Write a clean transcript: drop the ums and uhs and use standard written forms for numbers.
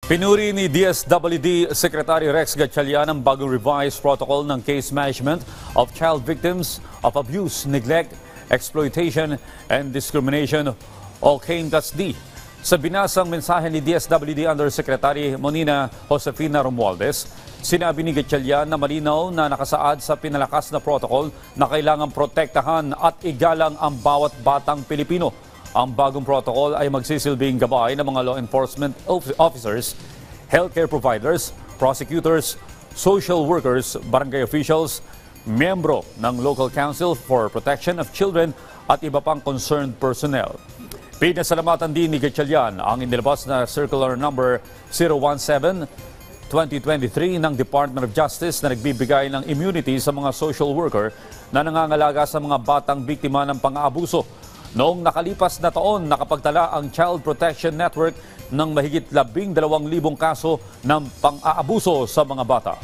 Pinuri ni DSWD Secretary Rex Gatchalian ang bagong revised protocol ng case management of child victims of abuse, neglect, exploitation, and discrimination o CAIN-D. Sa binasang mensahe ni DSWD Undersecretary Monina Josefina Romualdez, sinabi ni Gatchalian na malinaw na nakasaad sa pinalakas na protocol na kailangang protektahan at igalang ang bawat batang Pilipino. Ang bagong protocol ay magsisilbing gabay ng mga law enforcement officers, healthcare providers, prosecutors, social workers, barangay officials, miyembro ng Local Council for Protection of Children at iba pang concerned personnel. Pinasalamatan din ni Gatchalian ang inilabas na Circular Number 017/2023 ng Department of Justice na nagbibigay ng immunity sa mga social worker na nangangalaga sa mga batang biktima ng pang-aabuso. Noong nakalipas na taon, nakapagtala ang Child Protection Network ng mahigit 12,000 kaso ng pang-aabuso sa mga bata.